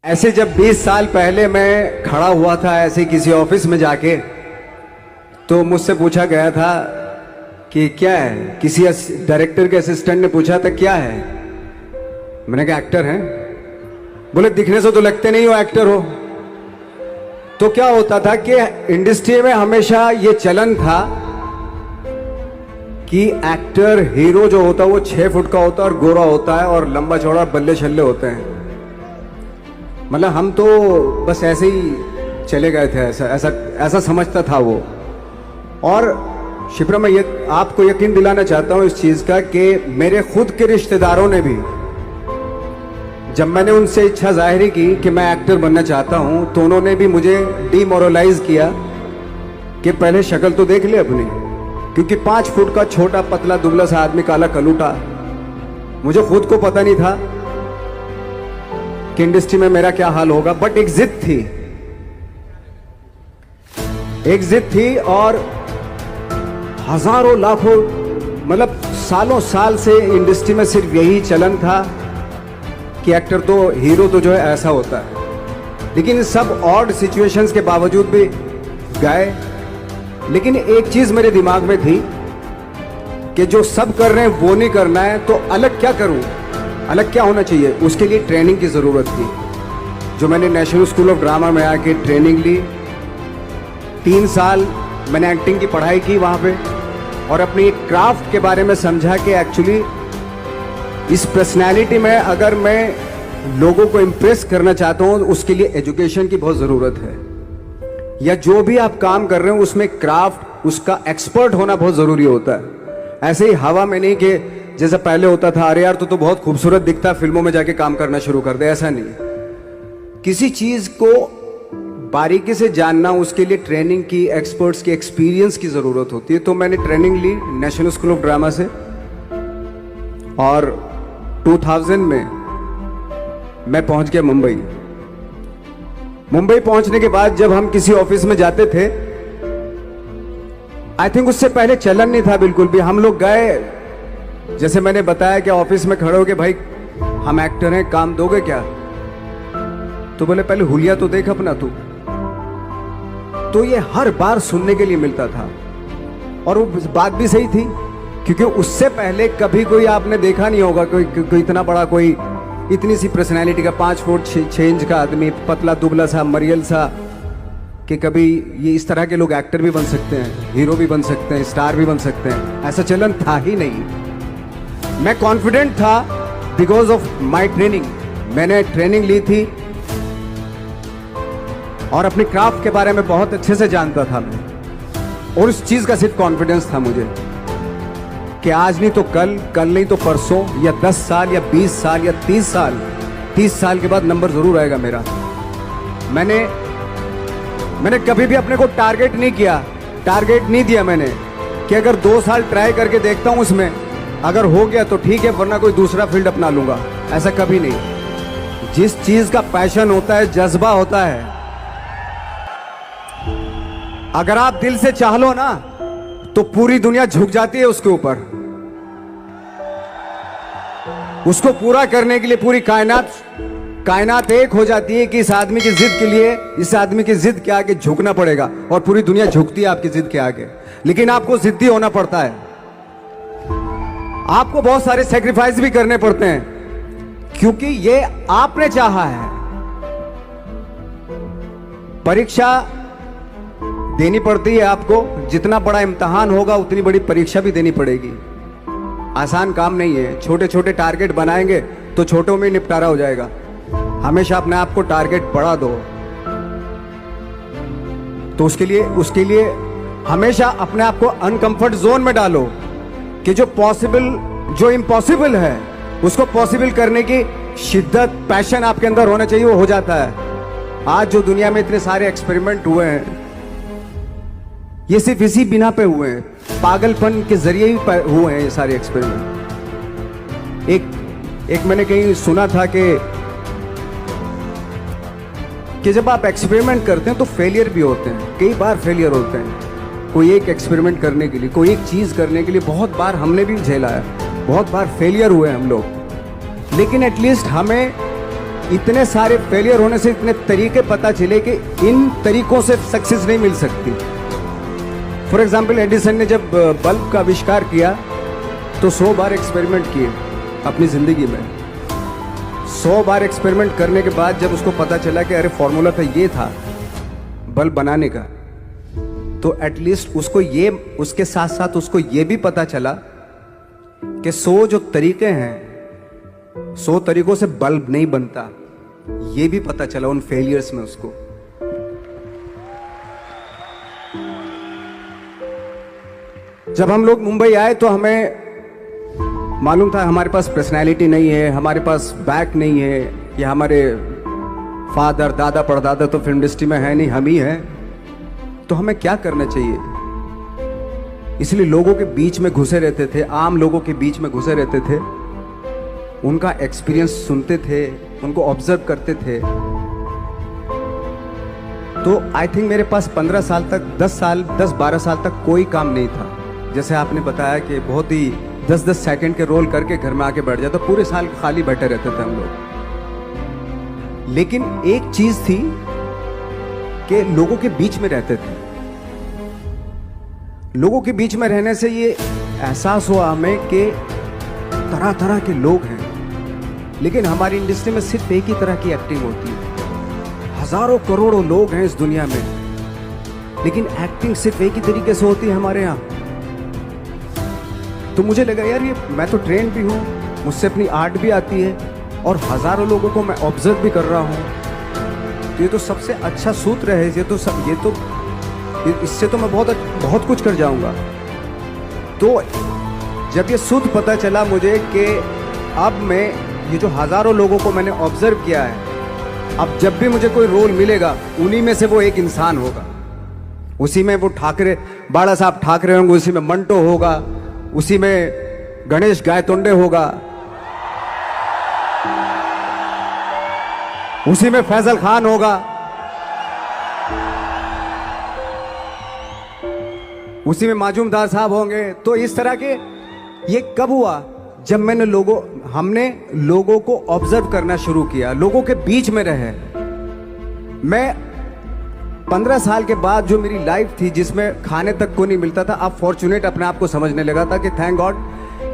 ऐसे जब 20 साल पहले मैं खड़ा हुआ था ऐसे किसी ऑफिस में जाके, तो मुझसे पूछा गया था कि क्या है। किसी डायरेक्टर के असिस्टेंट ने पूछा था क्या है। मैंने कहा एक्टर हैं। बोले दिखने से तो लगते नहीं हो एक्टर हो। तो क्या होता था कि इंडस्ट्री में हमेशा ये चलन था कि एक्टर हीरो जो होता है वो 6 फुट का होता है और गोरा होता है और लंबा चौड़ा बल्ले छल्ले होते हैं। मतलब हम तो बस ऐसे ही चले गए थे, ऐसा ऐसा ऐसा समझता था वो। और शिप्रा, मैं ये आपको यकीन दिलाना चाहता हूं इस चीज का कि मेरे खुद के रिश्तेदारों ने भी, जब मैंने उनसे इच्छा जाहिर की कि मैं एक्टर बनना चाहता हूं, तो उन्होंने भी मुझे डीमोरलाइज किया कि पहले शक्ल तो देख ले अपनी, क्योंकि 5 फुट का छोटा पतला दुबला सा आदमी, काला कलूटा। मुझे खुद को पता नहीं था कि इंडस्ट्री में मेरा क्या हाल होगा, बट एक जिद थी, एक जिद थी। और हजारों लाखों, मतलब सालों साल से इंडस्ट्री में सिर्फ यही चलन था कि एक्टर तो, हीरो तो जो है ऐसा होता है। लेकिन सब ऑड सिचुएशंस के बावजूद भी गए। लेकिन एक चीज मेरे दिमाग में थी कि जो सब कर रहे हैं वो नहीं करना है, तो अलग क्या करूं, अलग क्या होना चाहिए। उसके लिए ट्रेनिंग की जरूरत थी, जो मैंने नेशनल स्कूल ऑफ ड्रामा में आके ट्रेनिंग ली। 3 साल मैंने एक्टिंग की पढ़ाई की वहां पे, और अपनी क्राफ्ट के बारे में समझा कि एक्चुअली इस पर्सनैलिटी में अगर मैं लोगों को इम्प्रेस करना चाहता हूं, उसके लिए एजुकेशन की बहुत जरूरत है। या जो भी आप काम कर रहे हो उसमें क्राफ्ट, उसका एक्सपर्ट होना बहुत जरूरी होता है। ऐसे ही हवा में नहीं कि जैसा पहले होता था, अरे यार तो बहुत खूबसूरत दिखता, फिल्मों में जाके काम करना शुरू कर दे। ऐसा नहीं, किसी चीज को बारीकी से जानना, उसके लिए ट्रेनिंग की, एक्सपर्ट्स की, एक्सपीरियंस की जरूरत होती है। तो मैंने ट्रेनिंग ली नेशनल स्कूल ऑफ ड्रामा से, और 2000 में मैं पहुंच गया मुंबई। मुंबई पहुंचने के बाद जब हम किसी ऑफिस में जाते थे, आई थिंक उससे पहले चलन नहीं था बिल्कुल भी। हम लोग गए, जैसे मैंने बताया कि ऑफिस में खड़े हो के, भाई हम एक्टर हैं, काम दोगे क्या। तो बोले पहले हुलिया तो देख अपना तू। तो ये हर बार सुनने के लिए मिलता था, और वो बात भी सही थी, क्योंकि उससे पहले कभी कोई आपने देखा नहीं होगा कोई इतना बड़ा, कोई इतनी सी पर्सनैलिटी का 5 फुट 6 इंच का आदमी, पतला दुबला सा मरियल सा, कि कभी ये इस तरह के लोग एक्टर भी बन सकते हैं, हीरो भी बन सकते हैं, स्टार भी बन सकते हैं। ऐसा चलन था ही नहीं। मैं कॉन्फिडेंट था बिकॉज ऑफ माई ट्रेनिंग। मैंने ट्रेनिंग ली थी और अपनी क्राफ्ट के बारे में बहुत अच्छे से जानता था मैं, और उस चीज का सिर्फ कॉन्फिडेंस था मुझे कि आज नहीं तो कल, कल नहीं तो परसों, या 10 साल या 20 साल या 30 साल के बाद नंबर जरूर आएगा मेरा। मैंने कभी भी अपने को टारगेट नहीं किया, टारगेट नहीं दिया मैंने कि अगर 2 साल ट्राई करके देखता हूं, उसमें अगर हो गया तो ठीक है, वरना कोई दूसरा फील्ड अपना लूंगा। ऐसा कभी नहीं। जिस चीज का पैशन होता है, जज्बा होता है, अगर आप दिल से चाह लो ना, तो पूरी दुनिया झुक जाती है उसके ऊपर। उसको पूरा करने के लिए पूरी कायनात एक हो जाती है कि इस आदमी की जिद के लिए, इस आदमी की जिद के आगे झुकना पड़ेगा, और पूरी दुनिया झुकती है आपकी जिद के आगे। लेकिन आपको जिद्दी होना पड़ता है, आपको बहुत सारे सेक्रीफाइस भी करने पड़ते हैं, क्योंकि ये आपने चाहा है। परीक्षा देनी पड़ती है आपको, जितना बड़ा इम्तिहान होगा उतनी बड़ी परीक्षा भी देनी पड़ेगी। आसान काम नहीं है। छोटे छोटे टारगेट बनाएंगे तो छोटों में निपटारा हो जाएगा। हमेशा अपने आप को टारगेट बढ़ा दो। तो उसके लिए हमेशा अपने आप को अनकंफर्ट जोन में डालो, कि जो इम्पॉसिबल है उसको पॉसिबल करने की शिद्दत, पैशन आपके अंदर होना चाहिए, वो हो जाता है। आज जो दुनिया में इतने सारे एक्सपेरिमेंट हुए हैं, ये सिर्फ इसी बिना पे हुए हैं, पागलपन के जरिए ही हुए हैं ये सारे एक्सपेरिमेंट। एक मैंने कहीं सुना था कि जब आप एक्सपेरिमेंट करते हैं तो फेलियर भी होते हैं, कई बार फेलियर होते हैं। कोई एक एक्सपेरिमेंट करने के लिए, कोई एक चीज करने के लिए बहुत बार हमने भी झेला है, बहुत बार फेलियर हुए हम लोग। लेकिन एटलीस्ट हमें इतने सारे फेलियर होने से इतने तरीके पता चले कि इन तरीकों से सक्सेस नहीं मिल सकती। फॉर एग्जाम्पल, एडिसन ने जब बल्ब का आविष्कार किया तो 100 बार एक्सपेरिमेंट किए अपनी जिंदगी में। 100 बार एक्सपेरिमेंट करने के बाद जब उसको पता चला कि अरे फॉर्मूला तो ये था बल्ब बनाने का, तो एटलीस्ट उसको ये, उसके साथ साथ उसको ये भी पता चला कि 100 जो तरीके हैं, 100 तरीकों से बल्ब नहीं बनता, ये भी पता चला उन फेलियर्स में उसको। जब हम लोग मुंबई आए तो हमें मालूम था हमारे पास पर्सनैलिटी नहीं है, हमारे पास बैक नहीं है, या हमारे फादर दादा परदादा तो फिल्म इंडस्ट्री में है नहीं, हम ही हैं, तो हमें क्या करना चाहिए। इसलिए लोगों के बीच में घुसे रहते थे, आम लोगों के बीच में घुसे रहते थे, उनका एक्सपीरियंस सुनते थे, उनको ऑब्जर्व करते थे। तो आई थिंक मेरे पास 15 साल तक, 10-12 साल तक कोई काम नहीं था। जैसे आपने बताया कि बहुत ही 10-10 सेकंड के रोल करके घर में आके बैठ जाता, तो पूरे साल खाली बैठे रहते थे हम लोग। लेकिन एक चीज थी कि लोगों के बीच में रहते थे। लोगों के बीच में रहने से ये एहसास हुआ हमें कि तरह तरह के लोग हैं, लेकिन हमारी इंडस्ट्री में सिर्फ एक ही तरह की एक्टिंग होती है। हजारों करोड़ों लोग हैं इस दुनिया में, लेकिन एक्टिंग सिर्फ एक ही तरीके से होती है हमारे यहाँ। तो मुझे लगा यार, ये मैं तो ट्रेन भी हूँ, मुझसे अपनी आर्ट भी आती है, और हजारों लोगों को मैं ऑब्जर्व भी कर रहा हूँ। तो ये तो सबसे अच्छा सूत्र है। इससे तो मैं बहुत कुछ कर जाऊंगा। तो जब ये सूत्र पता चला मुझे कि अब मैं ये जो हजारों लोगों को मैंने ऑब्जर्व किया है, अब जब भी मुझे कोई रोल मिलेगा उन्हीं में से वो एक इंसान होगा। उसी में वो ठाकरे, बाला साहब ठाकरे होंगे, उसी में मंटो होगा, उसी में गणेश गायतोंडे होगा, उसी में फैजल खान होगा, उसी में माजूमदार साहब होंगे। तो इस तरह के, ये कब हुआ? जब हमने लोगों को ऑब्जर्व करना शुरू किया, लोगों के बीच में रहे। मैं 15 साल के बाद जो मेरी लाइफ थी, जिसमें खाने तक को नहीं मिलता था, अब फॉर्चुनेट अपने आप को समझने लगा था कि थैंक गॉड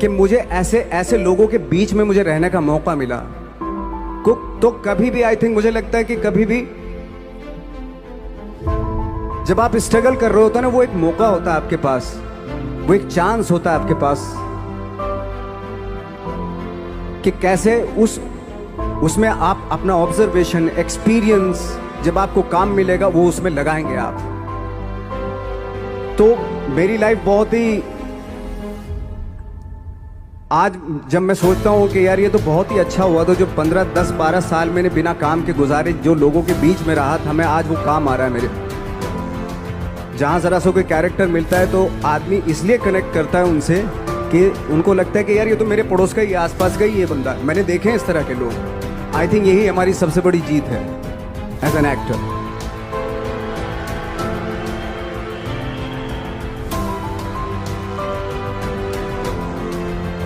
कि मुझे ऐसे लोगों के बीच में मुझे रहने का मौका मिला। तो कभी भी, आई थिंक मुझे लगता है कि कभी भी जब आप स्ट्रगल कर रहे होते ना, वो एक मौका होता है आपके पास, वो एक चांस होता है आपके पास कि कैसे उसमें आप अपना ऑब्जर्वेशन, एक्सपीरियंस, जब आपको काम मिलेगा वो उसमें लगाएंगे आप। तो मेरी लाइफ बहुत ही, आज जब मैं सोचता हूँ कि यार ये तो बहुत ही अच्छा हुआ, तो जो 15, 10, 12 साल मैंने बिना काम के गुजारे, जो लोगों के बीच में रहा था मैं, आज वो काम आ रहा है मेरे। जहाँ जरा सा कोई कैरेक्टर मिलता है तो आदमी इसलिए कनेक्ट करता है उनसे कि उनको लगता है कि यार ये तो मेरे पड़ोस का ही, आसपास का ही ये बंदा। मैंने देखे हैं इस तरह के लोग। आई थिंक यही हमारी सबसे बड़ी जीत है as an actor.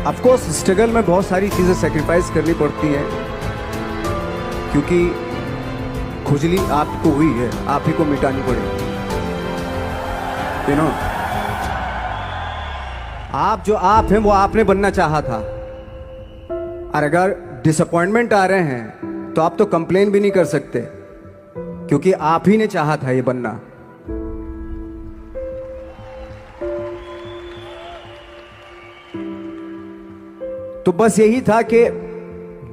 Of course struggle में बहुत सारी चीजें सेक्रीफाइस करनी पड़ती हैं, क्योंकि खुजली आपको हुई है, आप ही को मिटानी पड़ेगी। यू नो, आप जो आप हैं वो आपने बनना चाहा था, और अगर डिसअपॉइंटमेंट आ रहे हैं तो आप तो कंप्लेन भी नहीं कर सकते, क्योंकि आप ही ने चाहा था ये बनना। तो बस यही था कि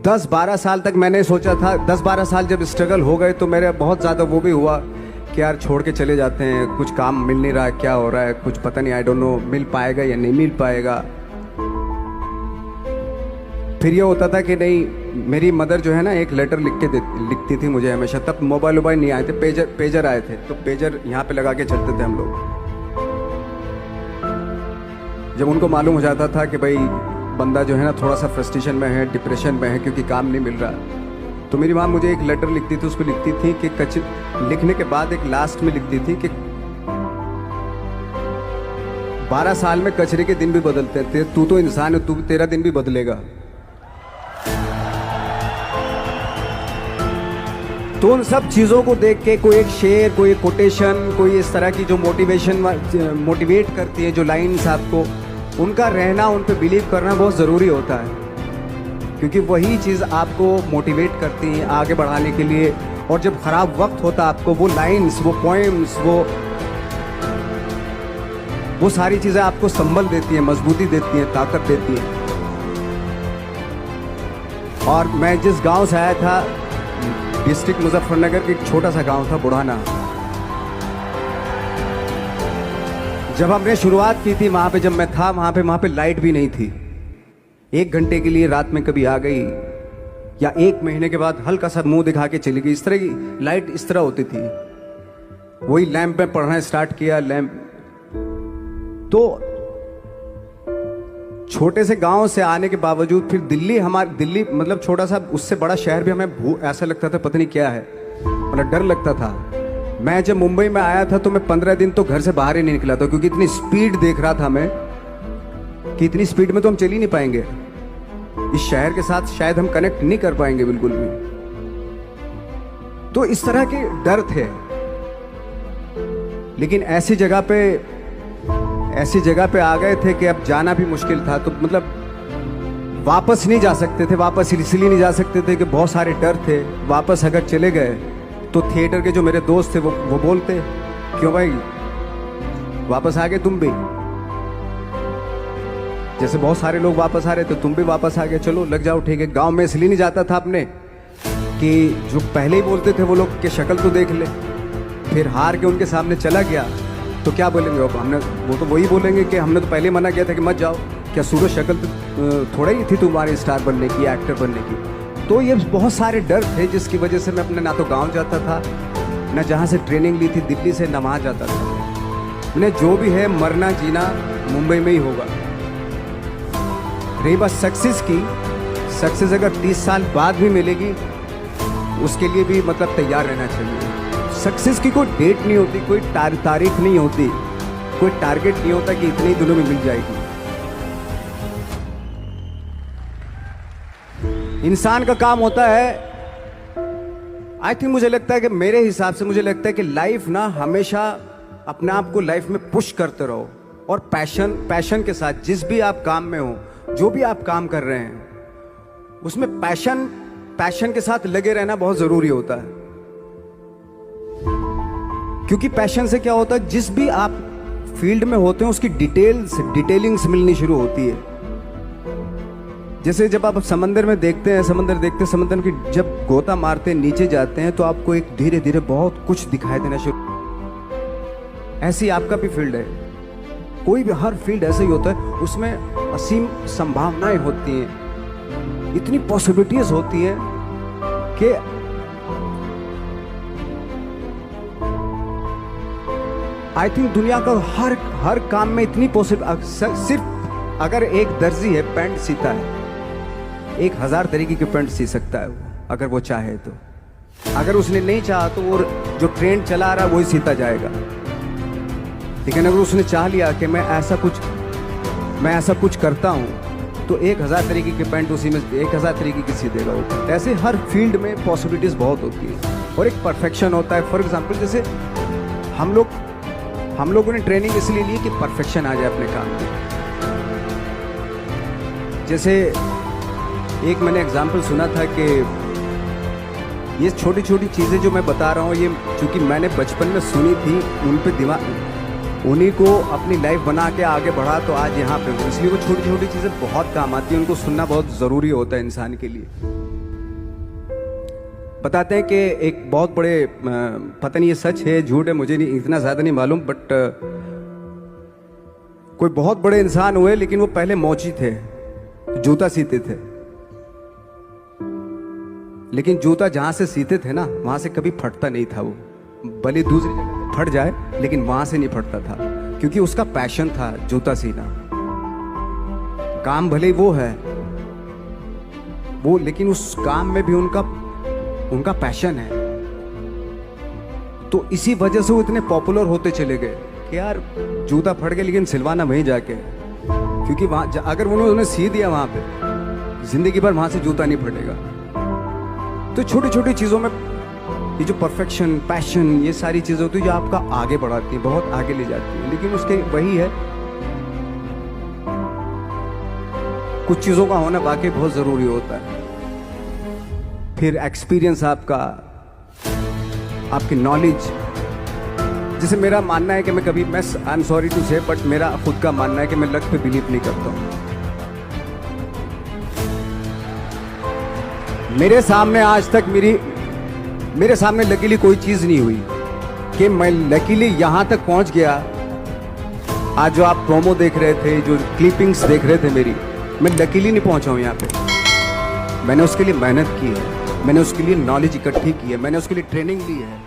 10-12 साल तक मैंने सोचा था, 10-12 साल जब स्ट्रगल हो गए तो मेरा बहुत ज़्यादा वो भी हुआ कि यार छोड़ के चले जाते हैं, कुछ काम मिल नहीं रहा, क्या हो रहा है कुछ पता नहीं, आई डोंट नो मिल पाएगा या नहीं मिल पाएगा। फिर ये होता था कि नहीं, मेरी मदर जो है ना एक लेटर लिखती थी मुझे हमेशा। तब मोबाइल नहीं आए थे, पेजर आए थे, तो पेजर यहाँ पे लगा के चलते थे हम लोग। जब उनको मालूम हो जाता था कि भाई बंदा जो है ना थोड़ा सा फ्रस्ट्रेशन में है, डिप्रेशन में है, क्योंकि काम नहीं मिल रहा, तो मेरी माँ मुझे एक लेटर लिखती थी। उसको लिखती थी कि लिखने के बाद एक लास्ट में लिखती थी कि 12 साल में कचरे के दिन भी बदलते थे, तू तो इंसान है, तेरा दिन भी बदलेगा। तो उन सब चीज़ों को देख के कोई एक शेर, कोई एक कोटेशन, कोई इस तरह की जो मोटिवेट करती है जो लाइन्स आपको, उनका रहना, उन पे बिलीव करना बहुत ज़रूरी होता है, क्योंकि वही चीज़ आपको मोटिवेट करती है आगे बढ़ाने के लिए। और जब ख़राब वक्त होता है आपको वो लाइन्स, वो पोएम्स, वो सारी चीज़ें आपको संबल देती हैं, मजबूती देती हैं, ताकत देती हैं। और मैं जिस गांव से आया था, डिस्ट्रिक्ट मुजफ्फरनगर के एक छोटा सा गांव था बुढ़ाना, जब हमने शुरुआत की थी वहाँ पे, जब मैं था वहाँ पे लाइट भी नहीं थी। 1 घंटे के लिए रात में कभी आ गई, या 1 महीने के बाद हल्का सा मुंह दिखा के चली गई। इस तरह की लाइट इस तरह होती थी। वही लैंप में पढ़ना स्टार्ट किया, लैंप। तो छोटे से गांव से आने के बावजूद फिर दिल्ली मतलब छोटा सा, उससे बड़ा शहर भी हमें ऐसा लगता था पता नहीं क्या है, मतलब डर लगता था। मैं जब मुंबई में आया था तो मैं 15 दिन तो घर से बाहर ही नहीं निकला था, क्योंकि इतनी स्पीड देख रहा था मैं कि इतनी स्पीड में तो हम चल ही नहीं पाएंगे, इस शहर के साथ शायद हम कनेक्ट नहीं कर पाएंगे बिल्कुल भी। तो इस तरह के डर थे। लेकिन ऐसी जगह पे आ गए थे कि अब जाना भी मुश्किल था। तो मतलब वापस नहीं जा सकते थे। वापस इसलिए नहीं जा सकते थे कि बहुत सारे डर थे। वापस अगर चले गए तो थिएटर के जो मेरे दोस्त थे वो बोलते, क्यों भाई वापस आ गए तुम भी, जैसे बहुत सारे लोग वापस आ रहे थे तुम भी वापस आ गए, चलो लग जाओ ठीक है। गांव में इसलिए नहीं जाता था अपने कि जो पहले ही बोलते थे वो लोग के शक्ल तो देख ले, फिर हार के उनके सामने चला गया तो क्या बोलेंगे वो तो वही बोलेंगे कि हमने तो पहले मना किया था कि मत जाओ, क्या सूरज शक्ल थोड़ा ही थी तुम्हारी स्टार बनने की, एक्टर बनने की। तो ये बहुत सारे डर थे जिसकी वजह से मैं अपने ना तो गांव जाता था, ना जहाँ से ट्रेनिंग ली थी दिल्ली से, ना वहाँ जाता था। मैंने जो भी है मरना जीना मुंबई में ही होगा। रही बात सक्सेस की, सक्सेस अगर 30 साल बाद भी मिलेगी उसके लिए भी मतलब तैयार रहना चाहिए। सक्सेस की कोई डेट नहीं होती, कोई तारीख नहीं होती, कोई टारगेट नहीं होता कि इतने ही दिनों में मिल जाएगी। इंसान का काम होता है, आई थिंक मुझे लगता है कि मेरे हिसाब से मुझे लगता है कि लाइफ ना हमेशा अपने आप को लाइफ में पुश करते रहो, और पैशन के साथ जिस भी आप काम में हो, जो भी आप काम कर रहे हैं उसमें पैशन के साथ लगे रहना बहुत जरूरी होता है। क्योंकि पैशन से क्या होता है, जिस भी आप फील्ड में होते हैं उसकी डिटेलिंग्स मिलनी शुरू होती है। जैसे जब आप समंदर में देखते हैं, समंदर की जब गोता मारते हैं, नीचे जाते हैं तो आपको एक धीरे धीरे बहुत कुछ दिखाई देना शुरू। ऐसी आपका भी फील्ड है, कोई भी हर फील्ड ऐसा ही होता है, उसमें असीम संभावनाएं होती हैं, इतनी पॉसिबिलिटीज होती हैं कि आई थिंक दुनिया का हर काम में इतनी सिर्फ अगर एक दर्जी है पैंट सीता है, 1000 तरीके के पैंट सी सकता है वो, अगर वो चाहे तो। अगर उसने नहीं चाहा तो वो जो ट्रेंड चला रहा है वही सीता जाएगा। लेकिन अगर उसने चाह लिया कि मैं ऐसा कुछ करता हूँ तो 1000 तरीके के पैंट उसी में 1000 तरीके की सी देगा वो। ऐसे हर फील्ड में पॉसिबिलिटीज बहुत होती है और एक परफेक्शन होता है। फॉर एग्जाम्पल जैसे हम लोगों ने ट्रेनिंग इसलिए ली कि परफेक्शन आ जाए अपने काम में। जैसे एक मैंने एग्जाम्पल सुना था कि ये छोटी छोटी चीज़ें जो मैं बता रहा हूँ, ये चूँकि मैंने बचपन में सुनी थी, उन पे दिमाग, उन्हीं को अपनी लाइफ बना के आगे बढ़ा तो आज यहाँ पे हूँ। इसलिए वो छोटी छोटी चीज़ें बहुत काम आती हैं, उनको सुनना बहुत ज़रूरी होता है इंसान के लिए। बताते हैं कि एक बहुत बड़े, पता नहीं ये सच है झूठ है, मुझे नहीं इतना ज़्यादा नहीं मालूम, बट कोई बहुत बड़े इंसान हुए, लेकिन वो पहले मौची थे, जूता सीते थे। लेकिन जूता जहाँ से सीते थे ना, वहाँ से कभी फटता नहीं था। वो भले दूसरी जगह फट जाए लेकिन वहाँ से नहीं फटता था, क्योंकि उसका पैशन था जूता सीना। काम भले वो है वो, लेकिन उस काम में भी उनका पैशन है। तो इसी वजह से वो इतने पॉपुलर होते चले गए कि यार जूता फट गया लेकिन सिलवाना वहीं जाके, क्योंकि वहाँ अगर उन्होंने सी दिया वहाँ पे, जिंदगी भर वहाँ से जूता नहीं फटेगा। तो छोटी छोटी चीज़ों में ये जो परफेक्शन, पैशन, ये सारी चीज़ें होती है जो आपका आगे बढ़ाती हैं, बहुत आगे ले जाती हैं। लेकिन उसके वही है, कुछ चीज़ों का होना वाकई बहुत ज़रूरी होता है। फिर एक्सपीरियंस आपका, आपकी नॉलेज। जैसे मेरा मानना है कि मैं आई एम सॉरी टू से, बट मेरा खुद का मानना है कि मैं लक पे बिलीव नहीं करता हूँ। मेरे सामने आज तक मेरे सामने लकीली कोई चीज़ नहीं हुई कि मैं लकीली यहाँ तक पहुँच गया। आज जो आप प्रोमो देख रहे थे, जो क्लिपिंग्स देख रहे थे मेरी, मैं लकीली नहीं पहुँचा हूँ यहाँ पे। मैंने उसके लिए मेहनत की है, मैंने उसके लिए नॉलेज इकट्ठी की है, मैंने उसके लिए ट्रेनिंग ली है।